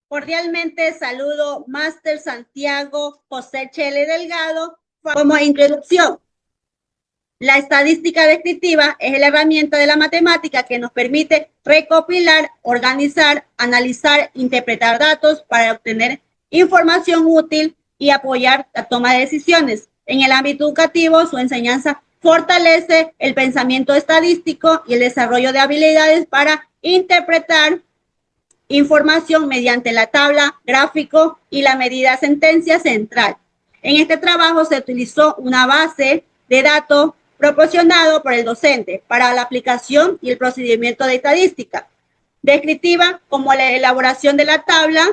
Cordialmente saludo Máster Santiago José Chele Delgado. Como introducción, la estadística descriptiva es la herramienta de la matemática que nos permite recopilar, organizar, analizar, interpretar datos para obtener información útil y apoyar la toma de decisiones. En el ámbito educativo, su enseñanza fortalece el pensamiento estadístico y el desarrollo de habilidades para interpretar información mediante la tabla, gráfico y la medida sentencia central. En este trabajo se utilizó una base de datos proporcionado por el docente para la aplicación y el procedimiento de estadística descriptiva, como la elaboración de la tabla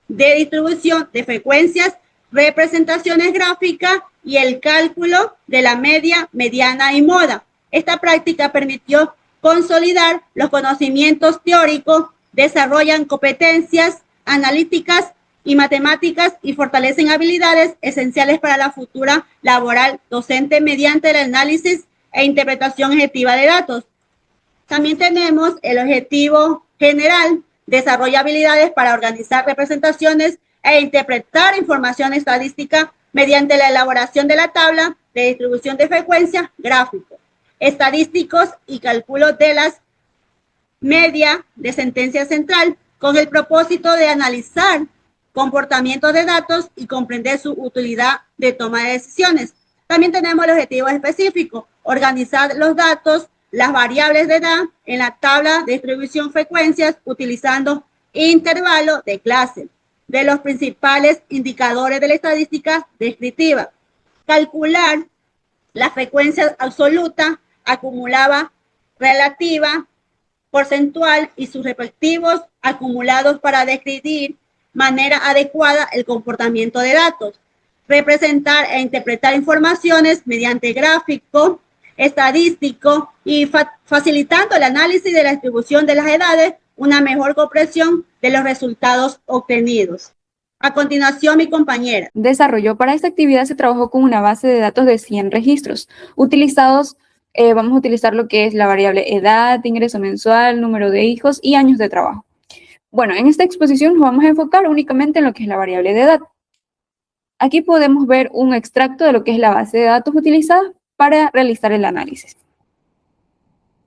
de distribución de frecuencias, representaciones gráficas y el cálculo de la media, mediana y moda. Esta práctica permitió consolidar los conocimientos teóricos, desarrollan competencias analíticas y matemáticas y fortalecen habilidades esenciales para la futura laboral docente mediante el análisis e interpretación objetiva de datos. También tenemos el objetivo general, desarrolla habilidades para organizar representaciones e interpretar información estadística mediante la elaboración de la tabla de distribución de frecuencia, gráficos estadísticos y cálculo de las media de sentencia central con el propósito de analizar comportamientos de datos y comprender su utilidad de toma de decisiones. También tenemos el objetivo específico, organizar los datos, las variables de edad en la tabla de distribución frecuencias utilizando intervalos de clase de los principales indicadores de la estadística descriptiva. Calcular la frecuencia absoluta, acumulada, relativa, porcentual y sus respectivos acumulados para describir manera adecuada el comportamiento de datos, representar e interpretar informaciones mediante gráfico, estadístico y facilitando el análisis de la distribución de las edades, una mejor comprensión de los resultados obtenidos. A continuación, mi compañera. Desarrolló para esta actividad se trabajó con una base de datos de 100 registros utilizados. Vamos a utilizar lo que es la variable edad, ingreso mensual, número de hijos y años de trabajo. Bueno, en esta exposición nos vamos a enfocar únicamente en lo que es la variable de edad. Aquí podemos ver un extracto de lo que es la base de datos utilizada para realizar el análisis.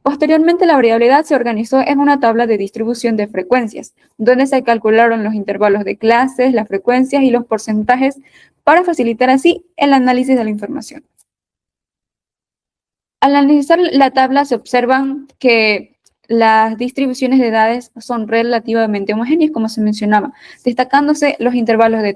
Posteriormente, la variable edad se organizó en una tabla de distribución de frecuencias, donde se calcularon los intervalos de clases, las frecuencias y los porcentajes para facilitar así el análisis de la información. Al analizar la tabla se observan que las distribuciones de edades son relativamente homogéneas, como se mencionaba, destacándose los intervalos de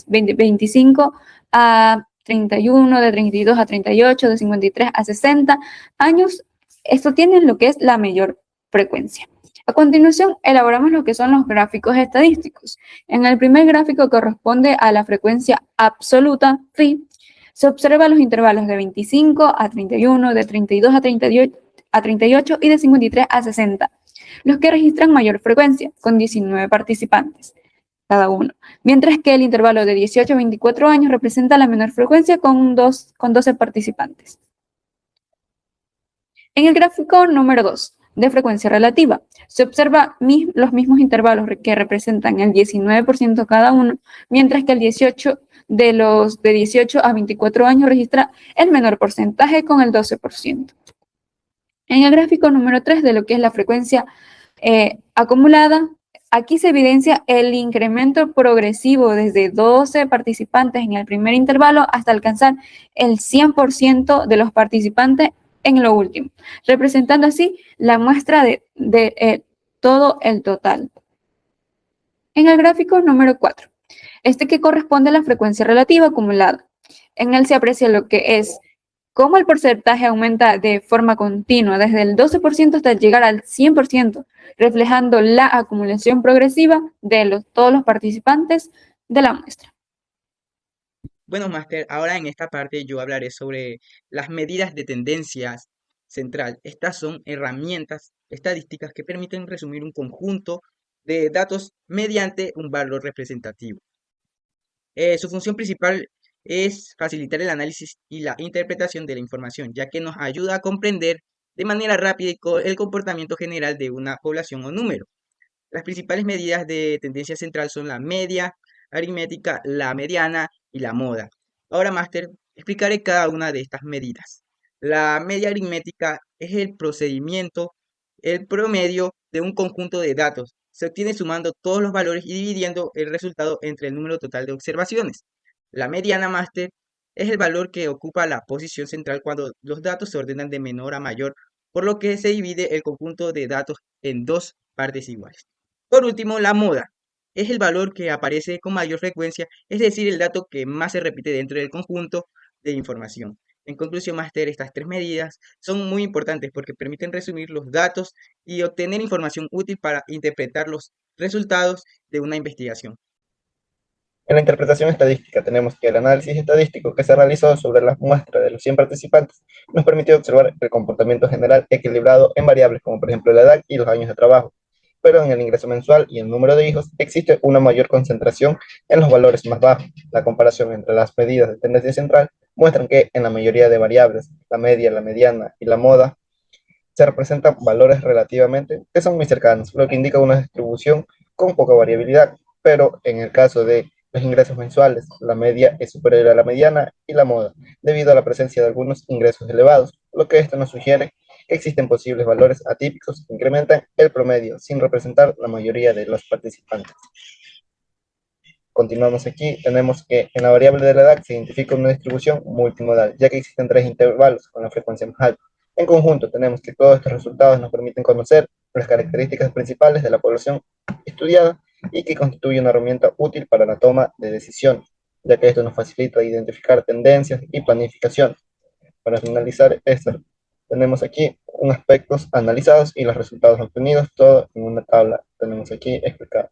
25 a 31, de 32 a 38, de 53 a 60 años. Esto tiene lo que es la mayor frecuencia. A continuación, elaboramos lo que son los gráficos estadísticos. En el primer gráfico corresponde a la frecuencia absoluta, phi. Se observan los intervalos de 25 a 31, de 32 a 38 y de 53 a 60, los que registran mayor frecuencia, con 19 participantes cada uno, mientras que el intervalo de 18 a 24 años representa la menor frecuencia con 12 participantes. En el gráfico número 2, de frecuencia relativa, se observa los mismos intervalos que representan el 19% cada uno, mientras que el 18 de los de 18 a 24 años registra el menor porcentaje con el 12%. En el gráfico número 3 de lo que es la frecuencia acumulada, aquí se evidencia el incremento progresivo desde 12 participantes en el primer intervalo hasta alcanzar el 100% de los participantes en lo último, representando así la muestra de todo el total. En el gráfico número 4, que corresponde a la frecuencia relativa acumulada. En él se aprecia lo que es cómo el porcentaje aumenta de forma continua desde el 12% hasta llegar al 100%, reflejando la acumulación progresiva de todos los participantes de la muestra. Bueno, Máster, ahora en esta parte yo hablaré sobre las medidas de tendencias central. Estas son herramientas estadísticas que permiten resumir un conjunto de datos mediante un valor representativo. Su función principal es facilitar el análisis y la interpretación de la información, ya que nos ayuda a comprender de manera rápida el comportamiento general de una población o número. Las principales medidas de tendencia central son la media aritmética, la mediana y la moda. Ahora, máster, explicaré cada una de estas medidas. La media aritmética es el procedimiento, el promedio de un conjunto de datos. Se obtiene sumando todos los valores y dividiendo el resultado entre el número total de observaciones. La mediana, máster, es el valor que ocupa la posición central cuando los datos se ordenan de menor a mayor, por lo que se divide el conjunto de datos en dos partes iguales. Por último, la moda es el valor que aparece con mayor frecuencia, es decir, el dato que más se repite dentro del conjunto de información. En conclusión, máster, estas tres medidas son muy importantes porque permiten resumir los datos y obtener información útil para interpretar los resultados de una investigación. En la interpretación estadística tenemos que el análisis estadístico que se realizó sobre las muestras de los 100 participantes nos permitió observar el comportamiento general equilibrado en variables como por ejemplo la edad y los años de trabajo. Pero en el ingreso mensual y el número de hijos existe una mayor concentración en los valores más bajos. La comparación entre las medidas de tendencia central muestran que en la mayoría de variables, la media, la mediana y la moda, se representan valores relativamente que son muy cercanos, lo que indica una distribución con poca variabilidad, pero en el caso de los ingresos mensuales, la media es superior a la mediana y la moda, debido a la presencia de algunos ingresos elevados, lo que esto nos sugiere que existen posibles valores atípicos que incrementan el promedio sin representar la mayoría de los participantes. Continuamos aquí, tenemos que en la variable de la edad se identifica una distribución multimodal, ya que existen tres intervalos con la frecuencia más alta. En conjunto, tenemos que todos estos resultados nos permiten conocer las características principales de la población estudiada y que constituye una herramienta útil para la toma de decisiones, ya que esto nos facilita identificar tendencias y planificación. Para finalizar esto, tenemos aquí unos aspectos analizados y los resultados obtenidos, todo en una tabla. Tenemos aquí explicado.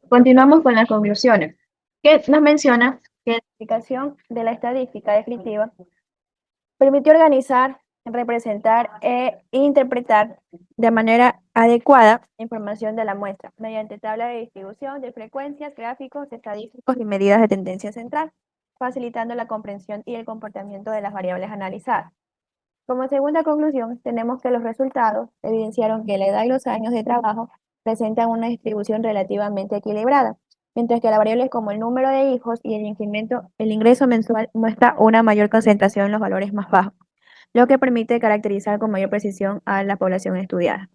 Continuamos con las conclusiones, que nos menciona que la aplicación de la estadística descriptiva permitió organizar, representar e interpretar de manera adecuada la información de la muestra mediante tabla de distribución de frecuencias, gráficos, estadísticos y medidas de tendencia central, facilitando la comprensión y el comportamiento de las variables analizadas. Como segunda conclusión, tenemos que los resultados evidenciaron que la edad y los años de trabajo presentan una distribución relativamente equilibrada, mientras que las variables como el número de hijos y el ingreso mensual muestra una mayor concentración en los valores más bajos, lo que permite caracterizar con mayor precisión a la población estudiada.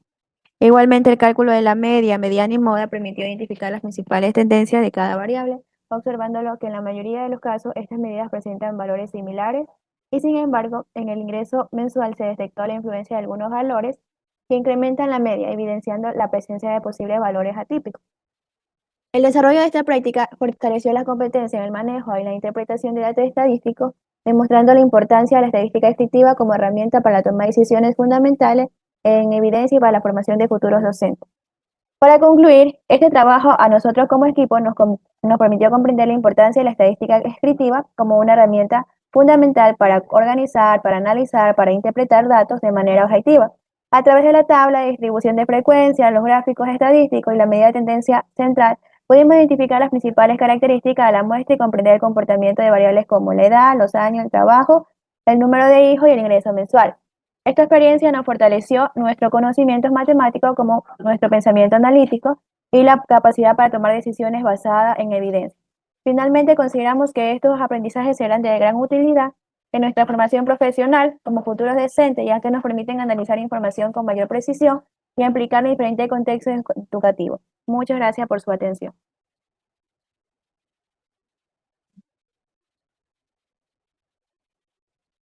Igualmente, el cálculo de la media, mediana y moda permitió identificar las principales tendencias de cada variable, observándolo que en la mayoría de los casos estas medidas presentan valores similares y sin embargo, en el ingreso mensual se detectó la influencia de algunos valores que incrementan la media, evidenciando la presencia de posibles valores atípicos. El desarrollo de esta práctica fortaleció las competencias en el manejo y la interpretación de datos estadísticos, demostrando la importancia de la estadística descriptiva como herramienta para la toma de decisiones fundamentales en evidencia y para la formación de futuros docentes. Para concluir, este trabajo a nosotros como equipo nos permitió comprender la importancia de la estadística descriptiva como una herramienta fundamental para organizar, para analizar, para interpretar datos de manera objetiva. A través de la tabla de distribución de frecuencia, los gráficos estadísticos y la medida de tendencia central, pudimos identificar las principales características de la muestra y comprender el comportamiento de variables como la edad, los años, el trabajo, el número de hijos y el ingreso mensual. Esta experiencia nos fortaleció nuestros conocimientos matemáticos como nuestro pensamiento analítico y la capacidad para tomar decisiones basadas en evidencia. Finalmente, consideramos que estos aprendizajes serán de gran utilidad en nuestra formación profesional como futuros docentes, ya que nos permiten analizar información con mayor precisión y aplicarla en diferentes contextos educativos. Muchas gracias por su atención.